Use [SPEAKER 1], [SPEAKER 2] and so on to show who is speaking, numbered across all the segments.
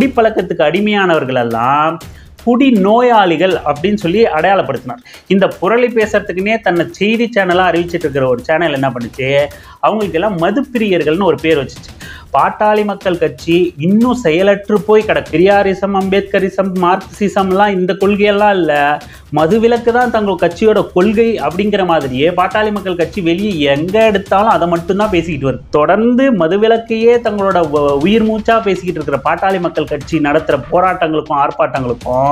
[SPEAKER 1] குடிப்பழக்கத்துக்கு அடிமையானவர்கள் எல்லாம் குடி நோயாளிகள் அப்படின்னு சொல்லி அடையாளப்படுத்தினார். இந்த புரளி பேசுறதுக்குன்னே தன்னை செய்தி சேனலாக அறிவிச்சிட்டு இருக்கிற ஒரு சேனல் என்ன பண்ணுச்சு, அவங்களுக்கெல்லாம் மதுப்பிரியர்கள்னு ஒரு பேர் வச்சுச்சு. பாட்டாளி மக்கள் கட்சி இன்னும் செயலற்று போய் கிடக்கு. பெரியாரிசம், அம்பேத்கரிசம், மார்க்சிசம்லாம் இந்த கொள்கையெல்லாம் இல்லை, மதுவிலக்கு தான் தங்கள் கட்சியோட கொள்கை அப்படிங்கிற மாதிரியே பாட்டாளி மக்கள் கட்சி வெளியே எங்கே எடுத்தாலும் அதை மட்டும்தான் பேசிக்கிட்டு வருது. தொடர்ந்து மதுவிலக்கையே தங்களோட உயிர் மூச்சா பேசிக்கிட்டு இருக்கிற பாட்டாளி மக்கள் கட்சி நடத்துகிற போராட்டங்களுக்கும் ஆர்ப்பாட்டங்களுக்கும்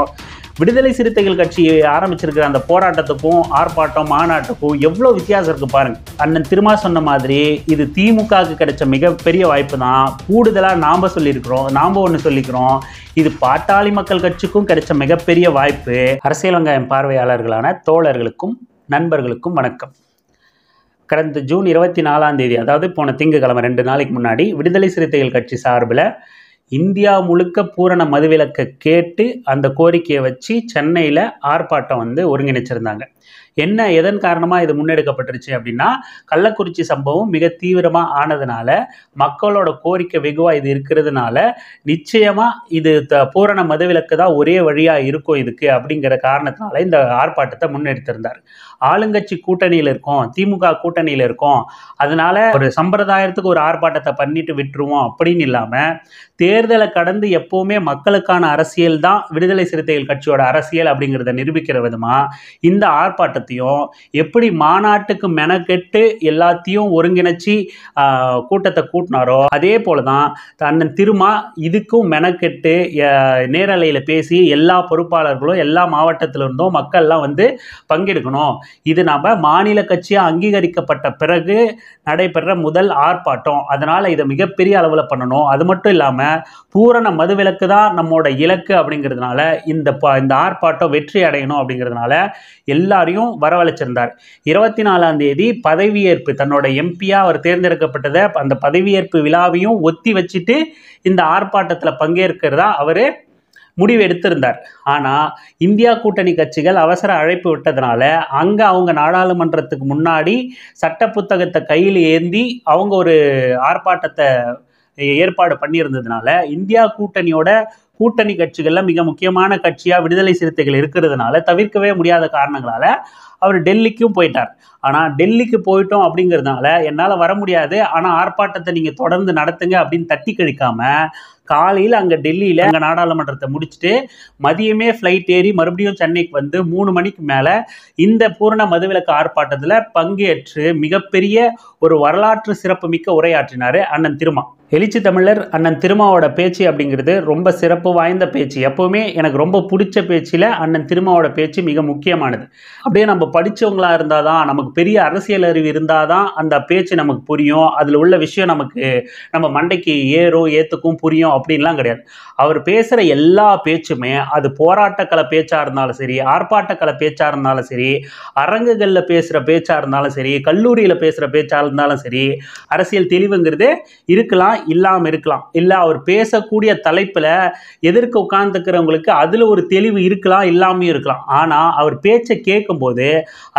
[SPEAKER 1] விடுதலை சிறுத்தைகள் கட்சி ஆரம்பிச்சிருக்கிற அந்த போராட்டத்துக்கும் ஆர்ப்பாட்டம் மாநாட்டுக்கும் எவ்வளோ வித்தியாசம் இருக்குது பாருங்கள். அண்ணன் திருமா சொன்ன மாதிரி இது திமுகவுக்கு கிடைச்ச மிகப்பெரிய வாய்ப்பு தான். கூடுதலாக நாம் ஒன்று சொல்லிக்கிறோம், இது பாட்டாளி மக்கள் கட்சிக்கும் கிடைச்ச மிகப்பெரிய வாய்ப்பு. அரசியல் வெங்காயம் பார்வையாளர்களான தோழர்களுக்கும் நண்பர்களுக்கும் வணக்கம். கடந்த ஜூன் 24 அதாவது போன திங்கட்கிழமை 2 நாளைக்கு முன்னாடி விடுதலை சிறுத்தைகள் கட்சி சார்பில் இந்தியா முழுக்க பூரண மதுவிலக்கை கேட்டு அந்த கோரிக்கையை வச்சு சென்னையில் ஆர்ப்பாட்டம் ஒருங்கிணைச்சிருந்தாங்க. எதன் காரணமாக இது முன்னெடுக்கப்பட்டுருச்சு அப்படின்னா, கள்ளக்குறிச்சி சம்பவம் மிக தீவிரமாக ஆனதுனால, மக்களோட கோரிக்கை வெகுவாக இது இருக்கிறதுனால நிச்சயமாக இது பூரண மதுவிலக்கு தான் ஒரே வழியாக இருக்கும் இதுக்கு அப்படிங்கிற காரணத்தினால இந்த ஆர்ப்பாட்டத்தை முன்னெடுத்திருந்தார். ஆளுங்கட்சி கூட்டணியில் இருக்கோம், திமுக கூட்டணியில் இருக்கோம், அதனால ஒரு சம்பிரதாயத்துக்கு ஒரு ஆர்ப்பாட்டத்தை பண்ணிட்டு விட்டுருவோம் அப்படின்னு இல்லாமல், தேர்தலை கடந்து எப்போவுமே மக்களுக்கான அரசியல் தான் விடுதலை சிறுத்தைகள் கட்சியோட அரசியல் அப்படிங்கிறத நிரூபிக்கிற விதமாக இந்த ஆர்ப்பாட்டத்தையும் எப்படி மாநாட்டுக்கு மெனக்கெட்டு எல்லாத்தையும் ஒருங்கிணைச்சி கூட்டத்தை கூட்டினாரோ அதே போல தான் அண்ணன் திருமா இதுக்கும் மெனக்கெட்டு நேரலையில் பேசி எல்லா பொறுப்பாளர்களும் எல்லா மாவட்டத்திலிருந்தும் மக்கள்லாம் பங்கெடுக்கணும். இது நம்ம மாநில கட்சியாக அங்கீகரிக்கப்பட்ட பிறகு நடைபெற முதல் ஆர்ப்பாட்டம், அதனால் இதை மிகப்பெரிய அளவில் பண்ணணும். அது மட்டும் இல்லாமல் பூரண மதுவிலக்கு தான் நம்மளோட இலக்கு அப்படிங்கிறதுனால இந்த ஆர்ப்பாட்டம் வெற்றி அடையணும் அப்படிங்கிறதுனால எல்லாரையும் வரவழைச்சிருந்தார். 24 பதவியேற்பு, தன்னோட எம்பியா அவர் தேர்ந்தெடுக்கப்பட்டதை அந்த பதவியேற்பு விழாவையும் ஒத்தி வச்சுட்டு இந்த ஆர்ப்பாட்டத்தில் பங்கேற்கிறதா அவர் முடிவு எடுத்திருந்தார். ஆனால் இந்தியா கூட்டணி கட்சிகள் அவசர அழைப்பு விட்டதுனால அங்கே அவங்க நாடாளுமன்றத்துக்கு முன்னாடி சட்ட புத்தகத்தை கையில் ஏந்தி அவங்க ஒரு ஆர்ப்பாட்டத்தை ஏற்பாடு பண்ணியிருந்ததுனால இந்தியா கூட்டணி கட்சிகள்ல மிக முக்கியமான கட்சியாக விடுதலை சிறுத்தைகள் இருக்கிறதுனால தவிர்க்கவே முடியாத காரணங்களால அவர் டெல்லிக்கும் போயிட்டார். ஆனால் டெல்லிக்கு போயிட்டோம் அப்படிங்கிறதுனால என்னால் வர முடியாது, ஆனால் ஆர்ப்பாட்டத்தை நீங்கள் தொடர்ந்து நடத்துங்க அப்படின்னு தட்டி கழிக்காம காலையில் அங்கே டெல்லியில் அங்கே நாடாளுமன்றத்தை முடிச்சுட்டு மதியமே ஃப்ளைட் ஏறி மறுபடியும் சென்னைக்கு 3 மணிக்கு மேலே இந்த பூரண மதுவிலக்கு ஆர்ப்பாட்டத்தில் பங்கேற்று மிகப்பெரிய ஒரு வரலாற்று சிறப்பு மிக்க உரையாற்றினார் அண்ணன் திருமா. எழுச்சி தமிழர் அண்ணன் திருமாவோட பேச்சு அப்படிங்கிறது ரொம்ப சிறப்பு வாய்ந்த பேச்சு. எப்போவுமே எனக்கு ரொம்ப பிடிச்ச பேச்சில் அண்ணன் திருமாவோட பேச்சு மிக முக்கியமானது. அப்படியே நம்ம படித்தவங்களாக இருந்தால் தான், நமக்கு பெரிய அரசியல் அறிவு இருந்தால் தான் அந்த பேச்சு நமக்கு புரியும், அதில் உள்ள விஷயம் நம்ம மண்டைக்கு ஏற்றுக்கும் புரியும் அப்படின்லாம் கிடையாது. அவர் பேசுகிற எல்லா பேச்சுமே அது போராட்டக்கள பேச்சாக இருந்தாலும் சரி, ஆர்ப்பாட்டக்கள பேச்சாக இருந்தாலும் சரி, அரங்குகளில் பேசுகிற பேச்சாக இருந்தாலும் சரி, கல்லூரியில் பேசுகிற பேச்சாக இருந்தாலும் சரி, அரசியல் தெளிவுங்கிறது இருக்கலாம் இல்லாமல் இருக்கலாம். இல்லை அவர் பேசக்கூடிய தலைப்பில் எதிர்க்க உட்கார்ந்துக்கிறவங்களுக்கு அதில் ஒரு தெளிவு இருக்கலாம் இல்லாமையும் இருக்கலாம். ஆனால் அவர் பேச்சை கேட்கும்போது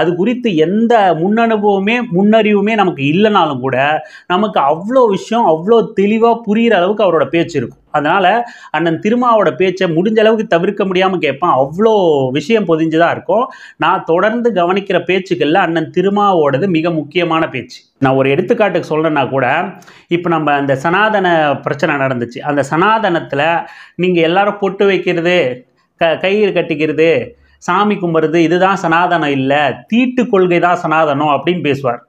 [SPEAKER 1] அது குறித்து எந்த முன்னறிவுமே நமக்கு இல்லைனாலும் கூட நமக்கு அவ்வளோ விஷயம் அவ்வளோ தெளிவாக புரிகிற அளவுக்கு அவரோட பேச்சு இருக்கும். அதனால் அண்ணன் திருமாவோட பேச்சை முடிஞ்ச அளவுக்கு தவிர்க்க முடியாமல் கேட்பேன். அவ்வளோ விஷயம் பொதிஞ்சுதான் இருக்கும். நான் தொடர்ந்து கவனிக்கிற பேச்சுக்களில் அண்ணன் திருமாவோடது மிக முக்கியமான பேச்சு. நான் ஒரு எடுத்துக்காட்டுக்கு சொல்கிறேன்னா கூட, இப்போ நம்ம அந்த சனாதன பிரச்சனை நடந்துச்சு, அந்த சனாதனத்தில் நீங்கள் எல்லாரும் பொட்டு வைக்கிறது, கயிறு கட்டிக்கிறது, சாமி கும்பிட்றது இதுதான் சனாதனம் இல்லை, தீட்டு கொள்கை தான் சனாதனம் அப்படின்னு பேசுவார்.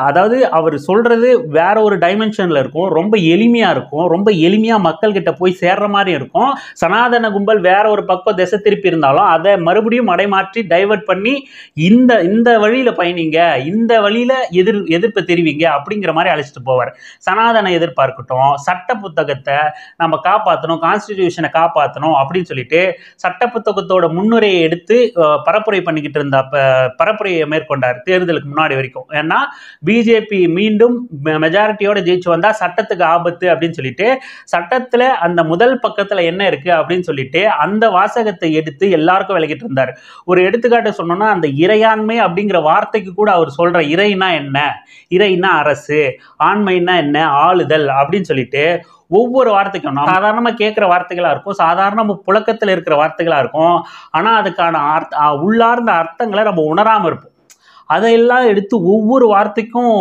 [SPEAKER 1] அதாவது அவர் சொல்கிறது வேற ஒரு டைமென்ஷனில் இருக்கும், ரொம்ப எளிமையாக இருக்கும், ரொம்ப எளிமையாக மக்கள்கிட்ட போய் சேர்ற மாதிரி இருக்கும். சனாதன கும்பல் வேற ஒரு பக்கம் திசை திருப்பி இருந்தாலும் அதை மறுபடியும் மடைமாற்றி டைவர்ட் பண்ணி இந்த வழியில் பயணிங்க, இந்த வழியில் எதிர்ப்பு தெரிவிங்க அப்படிங்கிற மாதிரி அழைச்சிட்டு போவார். சனாதன எதிர்ப்பாக இருக்கட்டும், சட்ட புத்தகத்தை நம்ம காப்பாற்றணும், கான்ஸ்டிடியூஷனை காப்பாற்றணும் அப்படின்னு சொல்லிட்டு சட்ட புத்தகத்தோட முன்னுரையை எடுத்து பரப்புரை பண்ணிக்கிட்டு இருந்த பரப்புரையை மேற்கொண்டார் தேர்தலுக்கு முன்னாடி வரைக்கும். ஏன்னா பிஜேபி மீண்டும் மெஜாரிட்டியோட ஜெயிச்சு வந்தா சட்டத்துக்கு ஆபத்து அப்படின்னு சொல்லிட்டு சட்டத்துல அந்த முதல் பக்கத்துல என்ன இருக்கு அப்படின்னு சொல்லிட்டு அந்த வாசகத்தை எடுத்து எல்லாருக்கும் விளக்கிட்டு இருந்தார். ஒரு எடுத்துக்காட்டு சொன்னோம்னா, அந்த இறையாண்மை அப்படிங்கிற வார்த்தைக்கு கூட அவர் சொல்ற இறைனா என்ன, இறைனா அரசு, ஆண்மைனா என்ன, ஆளுதல் அப்படின்னு சொல்லிட்டு ஒவ்வொரு வார்த்தைக்கும் சாதாரணமா கேட்கிற வார்த்தைகளா இருக்கும், சாதாரண புழக்கத்தில் இருக்கிற வார்த்தைகளா இருக்கும். ஆனா அதுக்கான உள்ளார்ந்த அர்த்தங்களை நம்ம உணராம இருப்போம். அதையெல்லாம் எடுத்து ஒவ்வொரு வார்த்தைக்கும்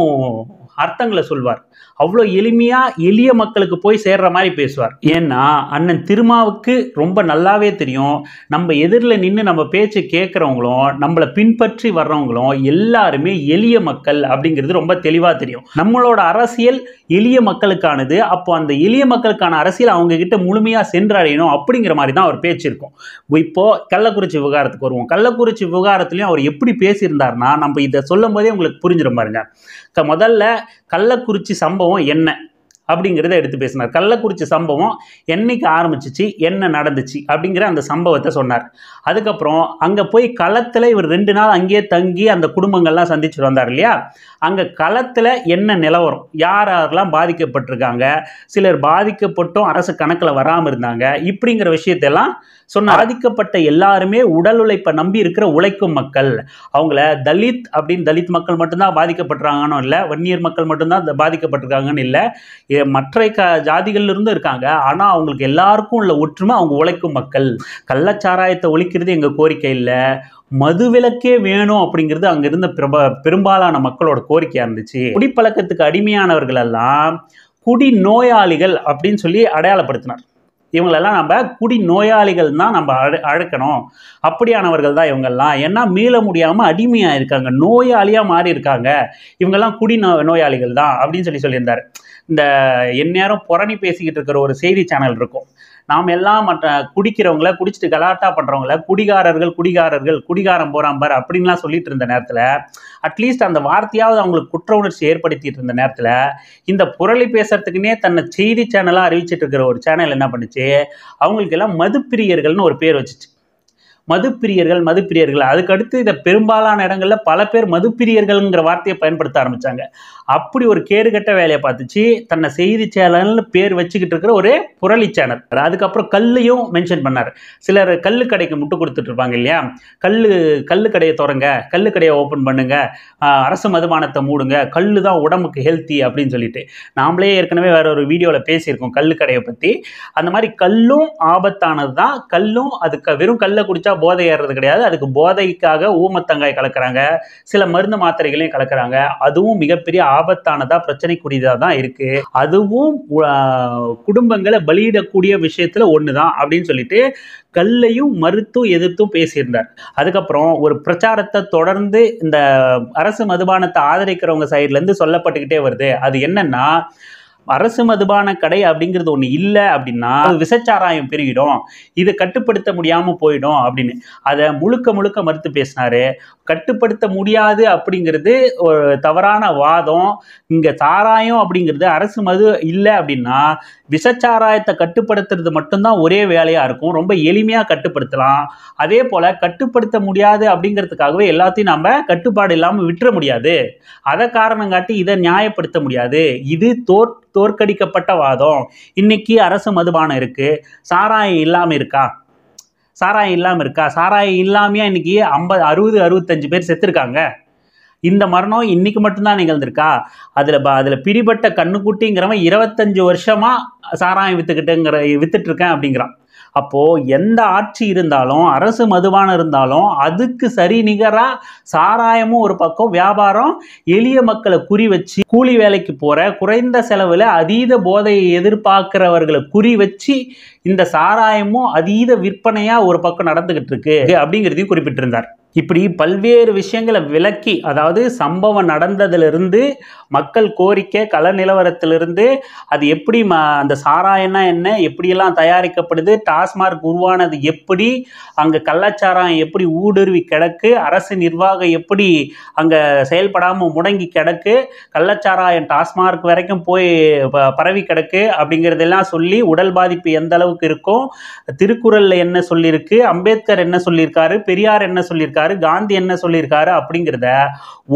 [SPEAKER 1] அர்த்தங்களை சொல்வார். அவ்வளோ எளிமையா எளிய மக்களுக்கு போய் சேர்ற மாதிரி பேசுவார். ஏன்னா அண்ணன் திருமாவுக்கு ரொம்ப நல்லாவே தெரியும், நம்ம எதிரில் நின்று நம்ம பேச்சு கேட்குறவங்களும் நம்மளை பின்பற்றி வர்றவங்களும் எல்லாருமே எளிய மக்கள் அப்படிங்கிறது ரொம்ப தெளிவாக தெரியும். நம்மளோட அரசியல் எளிய மக்களுக்கானது. அப்போ அந்த எளிய மக்களுக்கான அரசியல் அவங்க கிட்ட முழுமையாக சென்றடையணும் அப்படிங்கிற மாதிரி தான் அவர் பேச்சு இருக்கும். இப்போ கள்ளக்குறிச்சி விவகாரத்துக்கு வருவோம். கள்ளக்குறிச்சி விவகாரத்துலையும் அவர் எப்படி பேசியிருந்தார்னா, நம்ம இதை சொல்லும் போதே உங்களுக்கு புரிஞ்சிடும் பாருங்க. முதல்ல கள்ளக்குறிச்சி சம்பவம் என்ன அப்படிங்கிறத எடுத்து பேசினார். கள்ளக்குறிச்சி சம்பவம் என்னைக்கு ஆரம்பிச்சிச்சு, என்ன நடந்துச்சு அப்படிங்கிற அந்த சம்பவத்தை சொன்னார். அதுக்கப்புறம் அங்கே போய் களத்தில் இவர் 2 நாள் அங்கேயே தங்கி அந்த குடும்பங்கள்லாம் சந்திச்சுட்டு வந்தார் இல்லையா, அங்கே களத்தில் என்ன நிலவரம், யார் யாரெல்லாம் பாதிக்கப்பட்டிருக்காங்க, சிலர் பாதிக்கப்பட்டும் அரசு கணக்கில் வராமல் இருந்தாங்க, இப்படிங்கிற விஷயத்தெல்லாம் சொன்னார். பாதிக்கப்பட்ட எல்லாருமே உடல் உழைப்பை நம்பி இருக்கிற உழைக்கும் மக்கள். அவங்கள தலித் அப்படின்னு தலித் மக்கள் மட்டும்தான் பாதிக்கப்பட்டிருக்காங்கன்னு இல்லை, வன்னியர் மக்கள் மட்டும்தான் பாதிக்கப்பட்டிருக்காங்கன்னு இல்லை, மற்ற ஜாதிகள்ல இருந்தும் இருக்காங்க. ஆனா அவங்களுக்கு எல்லாருக்கும் உள்ள ஒற்றுமை அவங்க உழைக்கும் மக்கள். கள்ளச்சாராயத்தை ஒழிக்கிறது எங்க கோரிக்கை இல்லை, மதுவிலக்கே வேணும் அப்படிங்கிறது அங்க இருந்த பெரும்பாலான மக்களோட கோரிக்கையா இருந்துச்சு. குடிப்பழக்கத்துக்கு அடிமையானவர்கள் எல்லாம் குடி நோயாளிகள் அப்படின்னு சொல்லி அடையாளப்படுத்தினார். இவங்களெல்லாம் நம்ம குடி நோயாளிகள் தான் நம்ம அழைக்கணும், அப்படியானவர்கள் தான் இவங்கெல்லாம். ஏன்னா மீள முடியாமல் அடிமையாக இருக்காங்க, நோயாளியாக மாறி இருக்காங்க, இவங்கெல்லாம் குடி நோயாளிகள் தான் அப்படின்னு சொல்லியிருந்தார். இந்த எந்நேரம் புரணி பேசிக்கிட்டு இருக்கிற ஒரு செய்தி சேனல் இருக்கும், நாம் எல்லாம் மற்ற குடிக்கிறவங்கள, குடிச்சிட்டு கலாட்டா பண்ணுறவங்கள குடிகாரர்கள் குடிகாரம் போறாம்பார் அப்படின்லாம் சொல்லிட்டு இருந்த நேரத்தில், அட்லீஸ்ட் அந்த வார்த்தையாவது அவங்களுக்கு குற்ற உணர்ச்சி ஏற்படுத்திட்டு இருந்த நேரத்தில், இந்த புரளி பேசுறதுக்குன்னே தன்னை செய்தி சேனலாக அறிவிச்சிட்டு இருக்கிற ஒரு சேனல் என்ன பண்ணுச்சு, அவங்களுக்கு எல்லாம் மதுப்பிரியர்கள்னு ஒரு பேர் வச்சுச்சு. மதுப்பிரியர்கள். அதுக்கடுத்து இதை பெரும்பாலான இடங்களில் பல பேர் மதுப்பிரியர்கள்ங்கிற வார்த்தையை பயன்படுத்த ஆரம்பித்தாங்க. அப்படி ஒரு கேடுகட்ட வேலையை பார்த்துச்சு தன்னை செய்தி சேனல்னு பேர் வச்சுக்கிட்டு இருக்கிற ஒரு புரளி சேனல். அதுக்கப்புறம் கல்லையும் மென்ஷன் பண்ணார். சிலர் கல்லு கடைக்கு முட்டு கொடுத்துட்டு இருப்பாங்க இல்லையா, கல்லு கடையை திறங்க, கல்லு கடையை ஓப்பன் பண்ணுங்க, அரசு மதுபானத்தை மூடுங்க, கல்லு தான் உடம்புக்கு ஹெல்த்தி அப்படின்னு சொல்லிட்டு. நாமளே ஏற்கனவே வேற ஒரு வீடியோவில் பேசியிருக்கோம் கல்லு கடையை பற்றி. அந்த மாதிரி கல்லும் ஆபத்தானது தான். கல்லும் அதுக்கு வெறும் கல்லை குடிச்சா போதை ஏறுறது கிடையாது, அதுக்கு போதைக்காக ஊமத்தங்காய் கலக்கிறாங்க, சில மருந்து மாத்திரைகளையும் கலக்கிறாங்க. அதுவும் மிகப்பெரிய ஆபத்தானதா, பிரச்சனைக்குரியதா தான் இருக்கு. அதுவும் குடும்பங்களை பலியிடக்கூடிய விஷயத்துல ஒண்ணுதான் அப்படின்னு சொல்லிட்டு கல்லையும் மறுத்தும் எதிர்த்தும் பேசியிருந்தார். அதுக்கப்புறம் ஒரு பிரச்சாரத்தை தொடர்ந்து இந்த அரசு மதுபானத்தை ஆதரிக்கிறவங்க சைட்ல இருந்து சொல்லப்பட்டுக்கிட்டே வருது. அது என்னன்னா, அரசு மதுபான கடை அப்படிங்கிறது ஒன்று இல்லை அப்படின்னா விசச்சாராயம் பெருகிடும், இதை கட்டுப்படுத்த முடியாமல் போயிடும் அப்படின்னு அதை முழுக்க மறுத்து பேசினாரு. கட்டுப்படுத்த முடியாது அப்படிங்கிறது ஒரு தவறான வாதம். இங்கே சாராயம் அப்படிங்கிறது அரசு மது இல்லை அப்படின்னா விசச்சாராயத்தை கட்டுப்படுத்துறது மட்டும்தான் ஒரே வேலையாக இருக்கும், ரொம்ப எளிமையாக கட்டுப்படுத்தலாம். அதே போல் கட்டுப்படுத்த முடியாது அப்படிங்கிறதுக்காகவே எல்லாத்தையும் நம்ம கட்டுப்பாடு இல்லாமல் விட்டுற முடியாது, அதை காரணம் காட்டி இதை நியாயப்படுத்த முடியாது. இது தோற்கடிக்கப்பட்ட வாதம். இன்னைக்கு அரசு மதுபானம் இருக்கு, சாராயம் இல்லாமல் இருக்கா? சாராயம் இல்லாமையா இன்னைக்கு 50, 60, 65 பேர் செத்துருக்காங்க. இந்த மரணம் இன்னைக்கு மட்டும்தான் நிகழ்ந்திருக்கா? அதில் பிடிபட்ட கண்ணுக்குட்டிங்கிறவன் 25 வருஷமா சாராயம் வித்துட்டு இருக்கேன் அப்படிங்கிறான். அப்போ எந்த ஆட்சி இருந்தாலும், அரசு மதுபானம் இருந்தாலும், அதுக்கு சரி நிகரா சாராயமும் ஒரு பக்கம், வியாபாரம் எளிய மக்களை குறி வச்சு கூலி வேலைக்கு போற, குறைந்த செலவுல அதீத போதையை எதிர்பார்க்கிறவர்களை குறி வச்சு இந்த சாராயமும் அதீத விற்பனையா ஒரு பக்கம் நடந்துகிட்டு இருக்கு அப்படிங்கிறதையும் குறிப்பிட்டிருந்தார். இப்படி பல்வேறு விஷயங்களை விளக்கி, அதாவது சம்பவம் நடந்ததிலிருந்து, மக்கள் கோரிக்கை கள நிலவரத்திலிருந்து, அது எப்படி அந்த சாராயம்னா என்ன, எப்படியெல்லாம் தயாரிக்கப்படுது, டாஸ்மார்க் உருவானது எப்படி, அங்கே கள்ளச்சாராயம் எப்படி ஊடுருவி கிடக்கு, அரசு நிர்வாகம் எப்படி அங்கே செயல்படாமல் முடங்கி கிடக்கு, கள்ளச்சாராயம் டாஸ்மார்க் வரைக்கும் போய் பரவி கிடக்கு அப்படிங்கிறதெல்லாம் சொல்லி, உடல் பாதிப்பு எந்த அளவுக்கு இருக்கும், திருக்குறளில் என்ன சொல்லியிருக்கு, அம்பேத்கர் என்ன சொல்லியிருக்காரு, பெரியார் என்ன சொல்லியிருக்காரு, சொல்லியிருக்காரு, காந்தி என்ன சொல்லியிருக்காரு அப்படிங்கிறத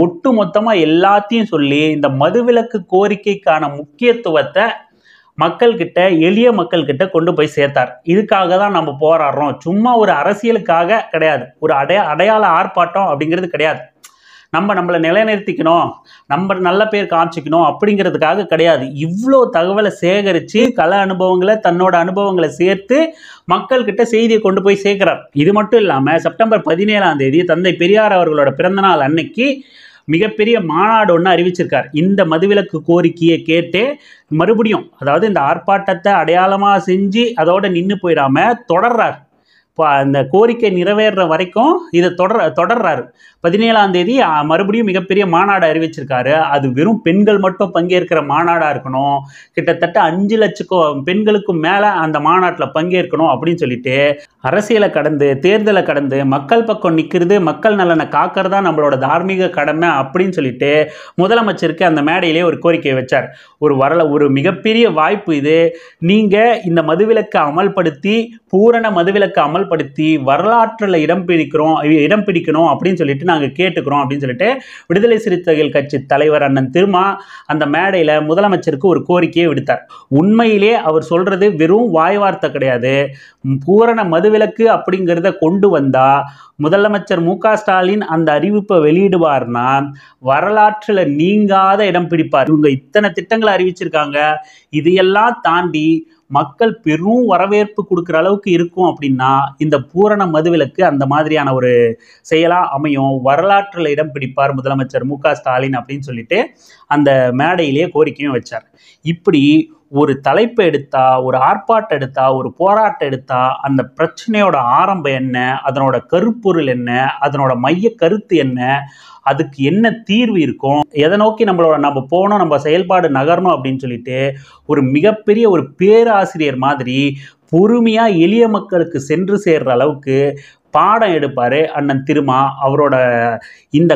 [SPEAKER 1] ஒட்டு மொத்தமா எல்லாத்தையும் சொல்லி இந்த மதுவிலக்கு கோரிக்கைக்கான முக்கியத்துவத்தை மக்கள்கிட்ட, எளிய மக்கள்கிட்ட கொண்டு போய் சேர்த்தார். இதுக்காக தான் நம்ம போராடுறோம், சும்மா ஒரு அரசியலுக்காக கிடையாது, ஒரு அடையாள ஆர்ப்பாட்டம் அப்படிங்கிறது கிடையாது, நம்மளை நிலைநிறுத்திக்கணும், நம்ம நல்ல பேர் காமிச்சிக்கணும் அப்படிங்கிறதுக்காக கிடையாது. இவ்வளோ தகவலை சேகரித்து கள அனுபவங்களை, தன்னோட அனுபவங்களை சேர்த்து மக்கள்கிட்ட செய்தியை கொண்டு போய் சேர்க்கிறார். இது மட்டும் இல்லாமல் செப்டம்பர் 17ஆம் தேதி தந்தை பெரியார் அவர்களோட பிறந்தநாள் அன்னைக்கு மிகப்பெரிய மாநாடு ஒன்று அறிவிச்சிருக்கார். இந்த மதுவிலக்கு கோரிக்கையை கேட்டு மறுபடியும், அதாவது இந்த ஆர்ப்பாட்டத்தை அடையாளமாக செஞ்சு அதோட நின்று போயிடாம தொடர்றார். இப்போ அந்த கோரிக்கை நிறைவேற வரைக்கும் இதை தொடர்றாரு. 17ஆம் தேதி மறுபடியும் மிகப்பெரிய மாநாடு அறிவிச்சிருக்காரு. அது வெறும் பெண்கள் மட்டும் பங்கேற்கிற மாநாடாக இருக்கணும், கிட்டத்தட்ட 5 லட்சம் பெண்களுக்கும் மேலே அந்த மாநாட்டில் பங்கேற்கணும் அப்படின்னு சொல்லிட்டு அரசியலை கடந்து, தேர்தலை கடந்து மக்கள் பக்கம் நிற்கிறது, மக்கள் நலனை காக்கிறதா நம்மளோட தார்மீக கடமை அப்படின்னு சொல்லிட்டு முதலமைச்சருக்கு அந்த மேடையிலே ஒரு கோரிக்கையை வச்சார். ஒரு மிகப்பெரிய வாய்ப்பு இது. நீங்கள் இந்த மதுவிலக்கை அமல்படுத்தி, பூரண மதுவிலக்கை அமல்படுத்தி வரலாற்றில் இடம் பிடிக்கணும் அப்படின்னு சொல்லிட்டு நாங்கள் கேட்டுக்கிறோம் அப்படின்னு சொல்லிட்டு விடுதலை சிறுத்தைகள் கட்சி தலைவர் அண்ணன் திருமா அந்த மேடையில் முதலமைச்சருக்கு ஒரு கோரிக்கையை விடுத்தார். உண்மையிலே அவர் சொல்றது வெறும் வாய் வார்த்தை கிடையாது. பூரண மதுவிலக்கு அப்படிங்கிறத கொண்டு வந்தா முதலமைச்சர் மு.க. ஸ்டாலின் அந்த அறிவிப்பை வெளியிடுவார்னா வரலாற்றில் நீங்காத இடம் பிடிப்பார். இவங்க இத்தனை திட்டங்களை அறிவிச்சிருக்காங்க, இதையெல்லாம் தாண்டி மக்கள் பெரும் வரவேற்பு கொடுக்குற அளவுக்கு இருக்கும் அப்படின்னா இந்த பூரண மதுவிலக்கு அந்த மாதிரியான ஒரு செயலாக அமையும், வரலாற்றில் இடம் பிடிப்பார் முதலமைச்சர் மு.க. ஸ்டாலின் அப்படின்னு சொல்லிட்டு அந்த மேடையிலேயே கோரிக்கையும் வச்சார். இப்படி ஒரு தலைப்பை எடுத்தா, ஒரு ஆர்ப்பாட்டம் எடுத்தா, ஒரு போராட்டம் எடுத்தா அந்த பிரச்சனையோட ஆரம்பம் என்ன, அதனோட கருப்பொருள் என்ன, அதனோட மைய கருத்து என்ன, அதுக்கு என்ன தீர்வு இருக்கும், எதை நோக்கி நம்ம போகணும், நம்ம செயல்பாடு நகரணும் அப்படின்னு சொல்லிட்டு ஒரு மிகப்பெரிய ஒரு பேராசிரியர் மாதிரி பொறுமையாக எளிய மக்களுக்கு சென்று சேர்ற அளவுக்கு பாடம் எடுப்பார் அண்ணன் திருமா. அவரோட இந்த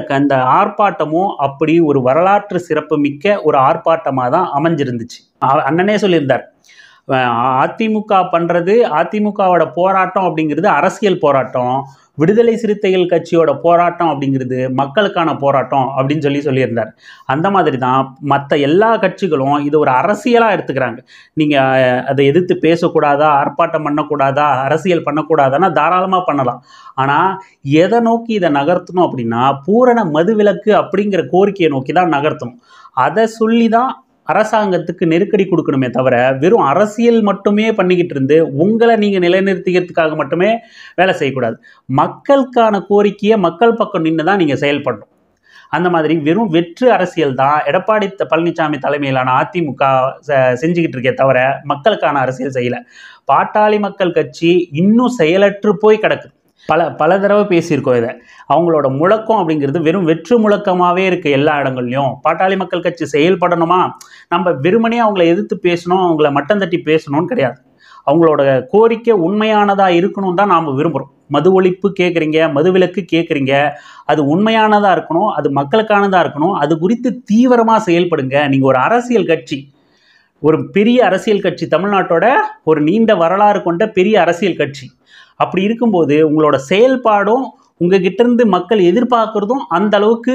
[SPEAKER 1] ஆர்ப்பாட்டமும் அப்படி ஒரு வரலாற்று சிறப்பு மிக்க ஒரு ஆர்ப்பாட்டமாக தான் அமைஞ்சிருந்துச்சு. அண்ணனே சொல்லியிருந்தார், அதிமுக பண்ணுறது, அதிமுகவோட போராட்டம் அப்படிங்கிறது அரசியல் போராட்டம், விடுதலை சிறுத்தைகள் கட்சியோட போராட்டம் அப்படிங்கிறது மக்களுக்கான போராட்டம் அப்படின்னு சொல்லியிருந்தார். அந்த மாதிரி தான் மற்ற எல்லா கட்சிகளும் இது ஒரு அரசியலாக எடுத்துக்கிறாங்க. நீங்கள் அதை எதிர்த்து பேசக்கூடாதா, ஆர்ப்பாட்டம் பண்ணக்கூடாதா, அரசியல் பண்ணக்கூடாதான்னா தாராளமாக பண்ணலாம். ஆனால் எதை நோக்கி இதை நகர்த்தணும் அப்படின்னா பூரண மதுவிலக்கு அப்படிங்கிற கோரிக்கையை நோக்கி தான் நகர்த்தணும். அதை சொல்லி தான் அரசாங்கத்துக்கு நெருக்கடி கொடுக்கணுமே தவிர வெறும் அரசியல் மட்டுமே பண்ணிக்கிட்டு இருந்து உங்களை நீங்கள் நிலைநிறுத்திக்கிறதுக்காக மட்டுமே வேலை செய்யக்கூடாது. மக்களுக்கான கோரிக்கையை மக்கள் பக்கம் நின்று தான் நீங்கள் செயல்படணும். அந்த மாதிரி வெறும் வெற்று அரசியல் தான் எடப்பாடி பழனிசாமி தலைமையிலான அதிமுக செஞ்சுக்கிட்டு இருக்கே தவிர மக்களுக்கான அரசியல் செய்யலை. பாட்டாளி மக்கள் கட்சி இன்னும் செயலற்று போய் கிடக்குது. பல தடவை பேசியிருக்கோம் இதை. அவங்களோட முழக்கம் அப்படிங்கிறது வெறும் வெற்று முழக்கமாகவே இருக்குது எல்லா இடங்கள்லையும். பாட்டாளி மக்கள் கட்சி செயல்படணுமா, நம்ம வெறுமனே அவங்கள எதிர்த்து பேசணும், அவங்கள மட்டம் தட்டி பேசணும்னு கிடையாது. அவங்களோட கோரிக்கை உண்மையானதாக இருக்கணும் தான் நாம் விரும்புகிறோம். மது ஒழிப்பு கேட்குறீங்க, மதுவிலக்கு கேட்குறீங்க, அது உண்மையானதாக இருக்கணும், அது மக்களுக்கானதாக இருக்கணும், அது குறித்து தீவிரமாக செயல்படுங்க. நீங்கள் ஒரு அரசியல் கட்சி, ஒரு பெரிய அரசியல் கட்சி, தமிழ்நாட்டோட ஒரு நீண்ட வரலாறு கொண்ட பெரிய அரசியல் கட்சி. அப்படி இருக்கும்போது உங்களோட செயல்பாடும் உங்ககிட்ட இருந்து மக்கள் எதிர்பார்க்குறதும் அந்த அளவுக்கு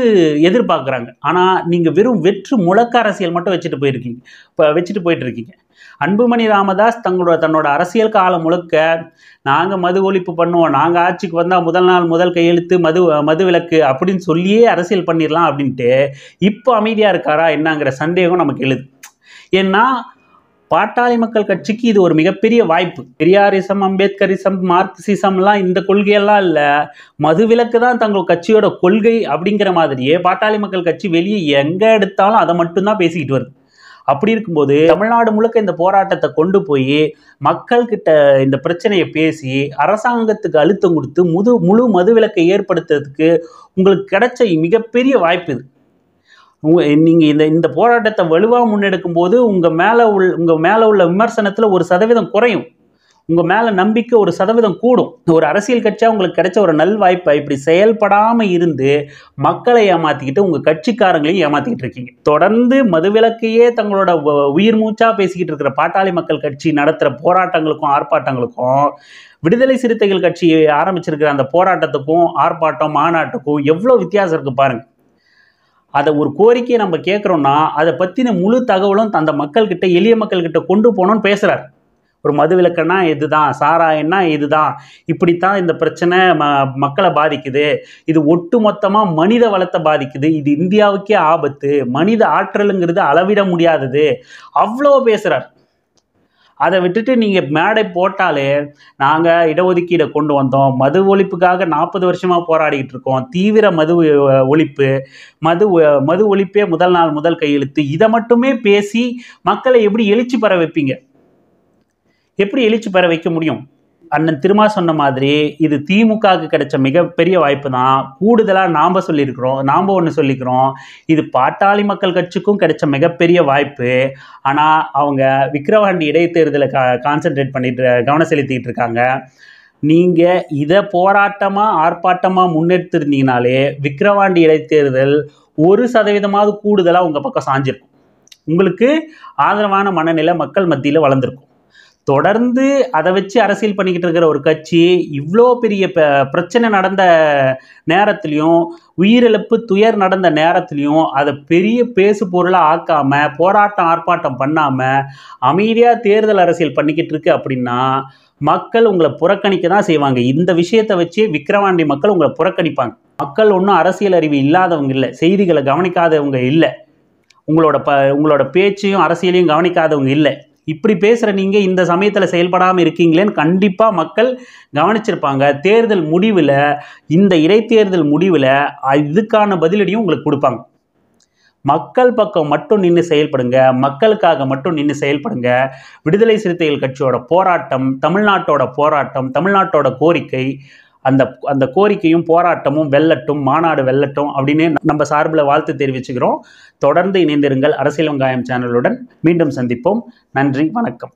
[SPEAKER 1] எதிர்பார்க்குறாங்க. ஆனால் நீங்கள் வெறும் வெற்று முழக்க அரசியல் மட்டும் வச்சுட்டு போயிட்டு இருக்கீங்க. அன்புமணி ராமதாஸ் தன்னோட அரசியல் காலம் முழுக்க நாங்கள் மது ஒழிப்பு பண்ணுவோம், நாங்கள் ஆட்சிக்கு வந்தால் முதல் கையெழுத்து மதுவிலக்கு அப்படின்னு சொல்லியே அரசியல் பண்ணிடலாம் அப்படின்ட்டு இப்போ அமைதியாக இருக்காரா என்னங்கிற சந்தேகம் நமக்கு எழுது. ஏன்னா பாட்டாளி மக்கள் கட்சிக்கு இது ஒரு மிகப்பெரிய வாய்ப்பு. பெரியாரிசம், அம்பேத்கரிசம், மார்க்சிசம்லாம் இந்த கொள்கையெல்லாம் இல்லை, மதுவிலக்கு தான் தங்கள் கட்சியோட கொள்கை அப்படிங்கிற மாதிரியே பாட்டாளி மக்கள் கட்சி வெளியே எங்கே எடுத்தாலும் அதை மட்டும்தான் பேசிக்கிட்டு வருது. அப்படி இருக்கும்போது தமிழ்நாடு முழுக்க இந்த போராட்டத்தை கொண்டு போய் மக்கள்கிட்ட இந்த பிரச்சனையை பேசி அரசாங்கத்துக்கு அழுத்தம் கொடுத்து முழு மதுவிலக்கை ஏற்படுத்துறதுக்கு உங்களுக்கு கிடைச்ச மிகப்பெரிய வாய்ப்பு இது. நீங்கள் இந்த போராட்டத்தை வலுவாக முன்னெடுக்கும் போது உங்கள் மேலே உள்ள விமர்சனத்தில் 1% குறையும். உங்கள் மேலே நம்பிக்கை 1% கூடும். ஒரு அரசியல் கட்சியாக உங்களுக்கு கிடைச்ச ஒரு நல்வாய்ப்பை இப்படி செயல்படாமல் இருந்து மக்களை ஏமாற்றிக்கிட்டு உங்கள் கட்சிக்காரங்களையும் ஏமாற்றிக்கிட்டு இருக்கீங்க. தொடர்ந்து மதுவிலக்கையே தங்களோட உயிர் மூச்சாக பேசிக்கிட்டு இருக்கிற பாட்டாளி மக்கள் கட்சி நடத்துகிற போராட்டங்களுக்கும் ஆர்ப்பாட்டங்களுக்கும் விடுதலை சிறுத்தைகள் கட்சி ஆரம்பிச்சிருக்கிற அந்த போராட்டத்துக்கும் ஆர்ப்பாட்டம் மாநாட்டுக்கும் எவ்வளோ வித்தியாசம் இருக்குது பாருங்கள். அதை ஒரு கோரிக்கையை நம்ம கேட்குறோன்னா அதை பற்றின முழு தகவலும் அந்த மக்கள்கிட்ட, எளிய மக்கள்கிட்ட கொண்டு போகணும்னு பேசுகிறார். ஒரு மதுவிலக்குன்னா இதுதான், சாராயம்னா இதுதான், இப்படித்தான் இந்த பிரச்சனை மக்களை பாதிக்குது, இது ஒட்டு மொத்தமாக மனித வளத்தை பாதிக்குது, இது இந்தியாவுக்கே ஆபத்து, மனித ஆற்றலுங்கிறது அளவிட முடியாதது, அவ்வளோ பேசுகிறார். அதை விட்டுட்டு நீங்கள் மேடை போட்டாலே நாங்கள் இடஒதுக்கீடை கொண்டு வந்தோம், மது ஒழிப்புக்காக 40 வருஷமாக போராடிக்கிட்டு இருக்கோம், தீவிர மது ஒழிப்பு, மது ஒழிப்பே முதல் நாள் முதல் கையெழுத்து, இதை மட்டுமே பேசி மக்களை எப்படி எழுச்சி பெற வைப்பீங்க? எப்படி எழுச்சி பெற வைக்க முடியும்? அண்ணன் திருமா சொன்ன மாதிரி இது திமுகவுக்கு கிடைச்ச மிகப்பெரிய வாய்ப்பு தான். கூடுதலாக நாம் ஒன்று சொல்லிக்கிறோம், இது பாட்டாளி மக்கள் கட்சிக்கும் கிடைச்ச மிகப்பெரிய வாய்ப்பு. ஆனால் அவங்க விக்கிரவாண்டி இடைத்தேர்தலை கான்சென்ட்ரேட் பண்ணிட்டு கவனம் செலுத்திக்கிட்டு இருக்காங்க. நீங்கள் இதை போராட்டமாக ஆர்ப்பாட்டமாக முன்னெடுத்திருந்தீங்கனாலே விக்கிரவாண்டி இடைத்தேர்தல் 1% கூடுதலாக உங்கள் பக்கம் சாஞ்சிருக்கும். உங்களுக்கு ஆதரவான மனநிலை மக்கள் மத்தியில் வளர்ந்துருக்கும். தொடர்ந்து அதை வச்சு அரசியல் பண்ணிக்கிட்டு இருக்கிற ஒரு கட்சி இவ்வளோ பெரிய பிரச்சனை நடந்த நேரத்துலையும், உயிரிழப்பு துயர் நடந்த நேரத்துலையும் அதை பெரிய பேசு பொருளாக ஆக்காமல், போராட்டம் ஆர்ப்பாட்டம் பண்ணாமல் அமைதியாக தேர்தல் அரசியல் பண்ணிக்கிட்டு இருக்கு அப்படின்னா மக்கள் உங்களை புறக்கணிக்க தான் செய்வாங்க. இந்த விஷயத்தை வச்சு விக்கிரவாண்டி மக்கள் உங்களை புறக்கணிப்பாங்க. மக்கள் ஒன்றும் அரசியல் அறிவு இல்லாதவங்க இல்லை, செய்திகளை கவனிக்காதவங்க இல்லை, உங்களோட பேச்சையும் அரசியலையும் கவனிக்காதவங்க இல்லை. இப்படி பேசுகிற நீங்கள் இந்த சமயத்தில் செயல்படாமல் இருக்கீங்களேன்னு கண்டிப்பாக மக்கள் கவனிச்சிருப்பாங்க. தேர்தல் முடிவில், இந்த இடைத்தேர்தல் முடிவில் இதுக்கான பதிலடியும் உங்களுக்கு கொடுப்பாங்க. மக்கள் பக்கம் மட்டும் நின்று செயல்படுங்க, மக்களுக்காக மட்டும் நின்று செயல்படுங்க. விடுதலை சிறுத்தைகள் கட்சியோட போராட்டம், தமிழ்நாட்டோட போராட்டம், தமிழ்நாட்டோட கோரிக்கை, அந்த கோரிக்கையும் போராட்டமும் வெல்லட்டும், மாநாடு வெல்லட்டும் அப்படின்னு நம்ம சார்பில் வாழ்த்து தெரிவிச்சுக்கிறோம். தொடர்ந்து இணைந்திருங்கள் அரசியல் வெங்காயம் சேனலுடன். மீண்டும் சந்திப்போம். நன்றி, வணக்கம்.